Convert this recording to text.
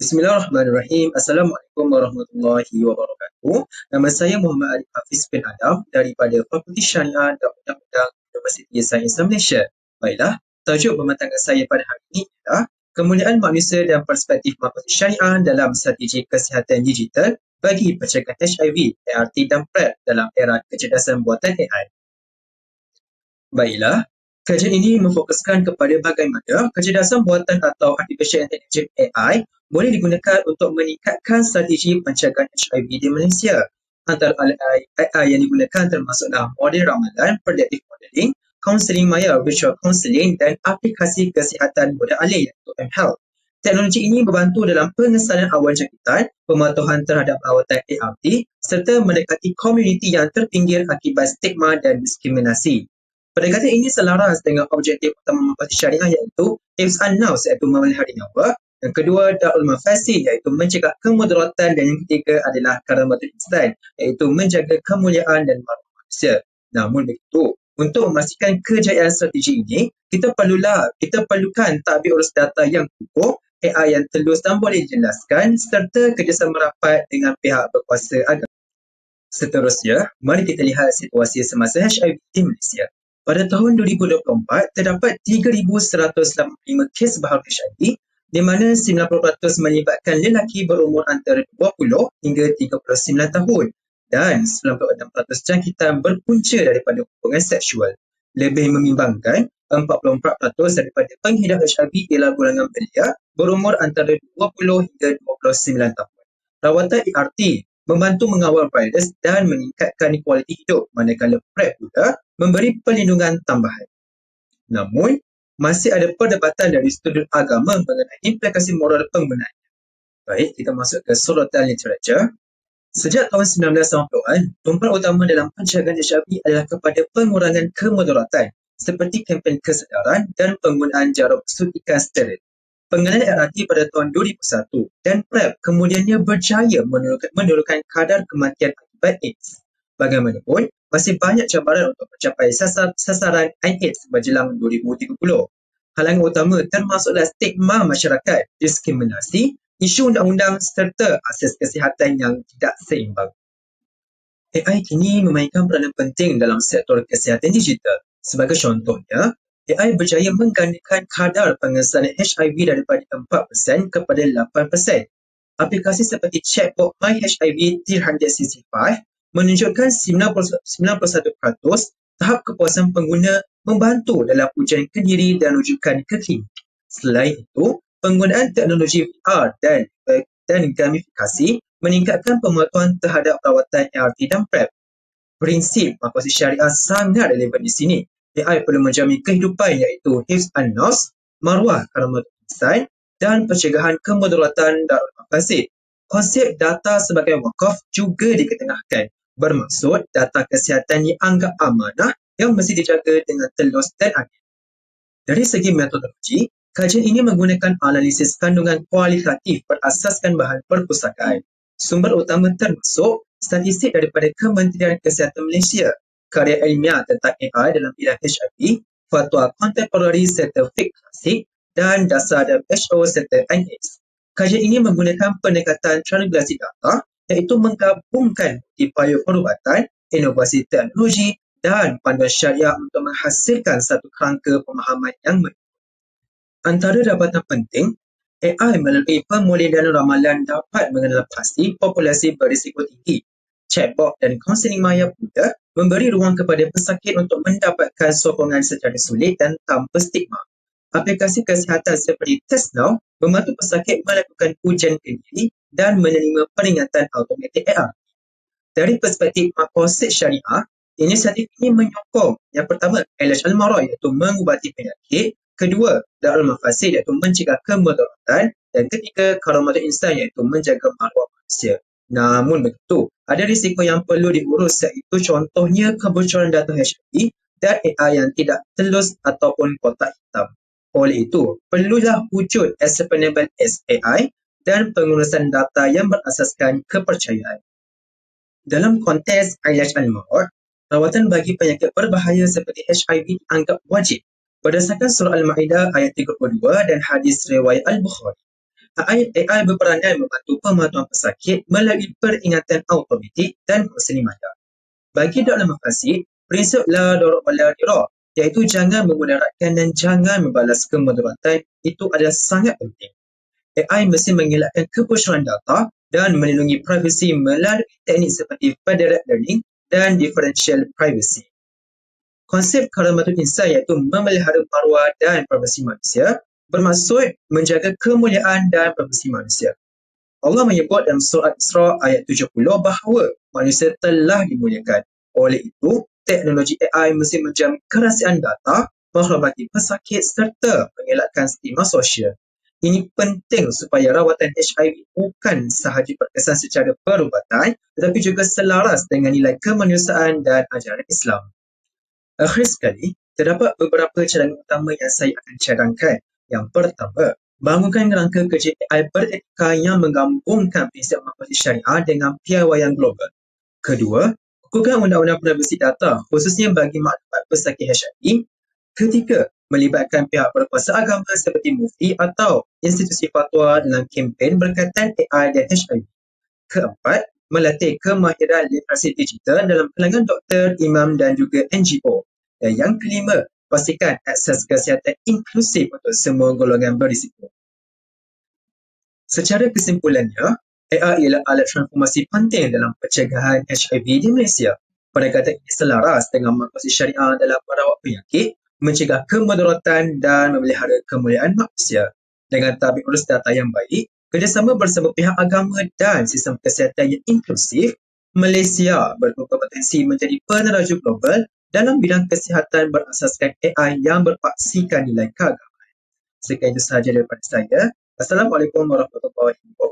Bismillahirrahmanirrahim. Assalamualaikum warahmatullahi wabarakatuh. Nama saya Muhammad Arif Hafiz bin Adam daripada Fakulti Syariah dan Undang-Undang Universiti Sains Malaysia. Baiklah, tajuk pembentangan saya pada hari ini adalah kemuliaan manusia dan perspektif marketing syariah dalam strategi kesihatan digital bagi pencegahan HIV, ART dan PrEP dalam era kecerdasan buatan AI. Baiklah, kajian ini memfokuskan kepada bagaimana kecerdasan buatan atau Artificial Intelligence AI boleh digunakan untuk meningkatkan strategi pencegahan HIV di Malaysia. Antara AI yang digunakan termasuklah model ramalan, predictive modeling, kaunseling maya, virtual counseling dan aplikasi kesihatan budak alih iaitu mHealth. Teknologi ini membantu dalam pengesanan awal jangkitan, pematuhan terhadap perawatan ART serta mendekati komuniti yang terpinggir akibat stigma dan diskriminasi. Pendekatan ini selaras dengan objektif utama marketing syariah iaitu hifzan nafs iaitu memelihara nyawa, yang kedua darul mafasid iaitu mencegah kemudaratan dan yang ketiga adalah karamatul insan iaitu menjaga kemuliaan dan maruah manusia. Namun begitu, untuk memastikan kejayaan strategi ini, kita perlukan tadbir urus data yang kukuh, AI yang telus dan boleh dijelaskan serta kerjasama rapat dengan pihak berkuasa agama. Seterusnya, mari kita lihat situasi semasa HIV di Malaysia. Pada tahun 2024, terdapat 3,185 kes baharu HIV, di mana 90% melibatkan lelaki berumur antara 20 hingga 39 tahun dan 96% jangkitan berpunca daripada hubungan seksual. Lebih membimbangkan, 44% daripada pengidap HIV ialah golongan belia berumur antara 20 hingga 29 tahun. Rawatan ART membantu mengawal virus dan meningkatkan kualiti hidup, manakala PrEP pula memberi perlindungan tambahan. Namun, masih ada perdebatan dari sudut agama mengenai implikasi moral penggunaannya. Baik, kita masuk ke sorotan literatur. Sejak tahun 1990-an, tumpuan utama dalam pencegahan HIV adalah kepada pengurangan kemudaratan seperti kempen kesedaran dan penggunaan jarum suntikan steroid. Pengenalan ART pada tahun 2001 dan PrEP kemudiannya berjaya menurunkan kadar kematian akibat AIDS. Bagaimanapun, masih banyak cabaran untuk mencapai sasaran AIDS menjelang 2030. Halangan utama termasuklah stigma masyarakat, diskriminasi, isu undang-undang serta akses kesihatan yang tidak seimbang. AI kini memainkan peranan penting dalam sektor kesihatan digital. Sebagai contohnya, AI berjaya menggandakan kadar pengesanan HIV daripada 4% kepada 8%. Aplikasi seperti chatbot MyHIV 365 menunjukkan 91% tahap kepuasan pengguna membantu dalam ujian kendiri dan rujukan ke klinik. Selain itu, penggunaan teknologi VR dan gamifikasi meningkatkan pematuhan terhadap perawatan ART dan PrEP. Prinsip marketing syariah sangat relevan di sini. AI perlu menjamin kehidupan iaitu hifzan nafs, maruah karamatul insan dan pencegahan kemudaratan darul mafasid. Konsep data sebagai wakaf juga diketengahkan. Bermaksud data kesihatan dianggap amanah yang mesti dijaga dengan telus dan adil. Dari segi metodologi, kajian ini menggunakan analisis kandungan kualitatif berasaskan bahan perpustakaan. Sumber utama termasuk statistik daripada Kementerian Kesihatan Malaysia, karya ilmiah tentang AI dalam bidang HIV, fatwa kontemporari serta fiqh klasik dan dasar WHO serta NIS. Kajian ini menggunakan pendekatan triangulasi data iaitu menggabungkan upaya perubatan, inovasi teknologi dan panduan syariah untuk menghasilkan satu kerangka pemahaman yang menyeluruh. Antara dapatan penting, AI melalui pemodelan ramalan dapat mengenal pasti populasi berisiko tinggi. Chatbot dan kaunseling maya pula memberi ruang kepada pesakit untuk mendapatkan sokongan secara sulit dan tanpa stigma. Aplikasi kesihatan seperti TestNow membantu pesakit melakukan ujian kendiri dan menerima peringatan automatik ART. Dari perspektif maqasid syariah, inisiatif ini menyokong yang pertama, ilaj al-marah iaitu mengubati penyakit, kedua, darul mafasid iaitu mencegah kemudaratan dan ketiga, karamatul insan iaitu menjaga maruah manusia. Namun begitu, ada risiko yang perlu diurus iaitu contohnya kebocoran data HIV dan AI yang tidak telus ataupun kotak hitam. Oleh itu, perlulah wujud explainable AI dan pengurusan data yang berasaskan kepercayaan. Dalam konteks ilaj al-marad, rawatan bagi penyakit berbahaya seperti HIV dianggap wajib berdasarkan surah Al-Ma'idah ayat 32 dan hadis riwayat Al-Bukhari. AI berperanan membantu pemantauan pesakit melalui peringatan automatik dan kaunseling maya. Bagi Dr. Mafasi, prinsip la dorok wala dirok, iaitu jangan memudaratkan dan jangan membalas kemudaratan itu adalah sangat penting. AI mesti mengelakkan kebocoran data dan melindungi privasi melalui teknik seperti federated learning dan differential privacy. Konsep karamatul insan iaitu memelihara maruah dan privasi manusia bermaksud menjaga kemuliaan dan privasi manusia. Allah menyebut dalam surah Isra ayat 70 bahawa manusia telah dimuliakan. Oleh itu, teknologi AI mesti menjamin kerahsiaan data, menghormati pesakit serta mengelakkan stigma sosial. Ini penting supaya rawatan HIV bukan sahaja berkesan secara perubatan tetapi juga selaras dengan nilai kemanusiaan dan ajaran Islam. Akhir sekali, terdapat beberapa cadangan utama yang saya akan cadangkan. Yang pertama, bangunkan rangka kerja AI beretika yang menggabungkan prinsip makwati syariah dengan piawaian global. Kedua, kukuhkan undang-undang privasi data khususnya bagi maklumat pesakit HIV. Ketiga, melibatkan pihak berkuasa agama seperti mufti atau institusi fatwa dalam kempen berkaitan AI dan HIV. Keempat, melatih kemahiran literasi digital dalam kalangan doktor, imam dan juga NGO. Dan yang kelima, pastikan akses kesihatan inklusif untuk semua golongan berisiko. Secara kesimpulannya, AI ialah alat transformasi penting dalam pencegahan HIV di Malaysia. Pendekatan ini selaras dengan maksud syariah dalam merawat penyakit, mencegah kemudaratan dan memelihara kemuliaan manusia. Dengan tabik urus data yang baik, kerjasama bersama pihak agama dan sistem kesihatan yang inklusif, Malaysia berpotensi menjadi peneraju global dalam bidang kesihatan berasaskan AI yang berpaksikan nilai keagamaan. Sekian itu sahaja daripada saya. Assalamualaikum warahmatullahi wabarakatuh.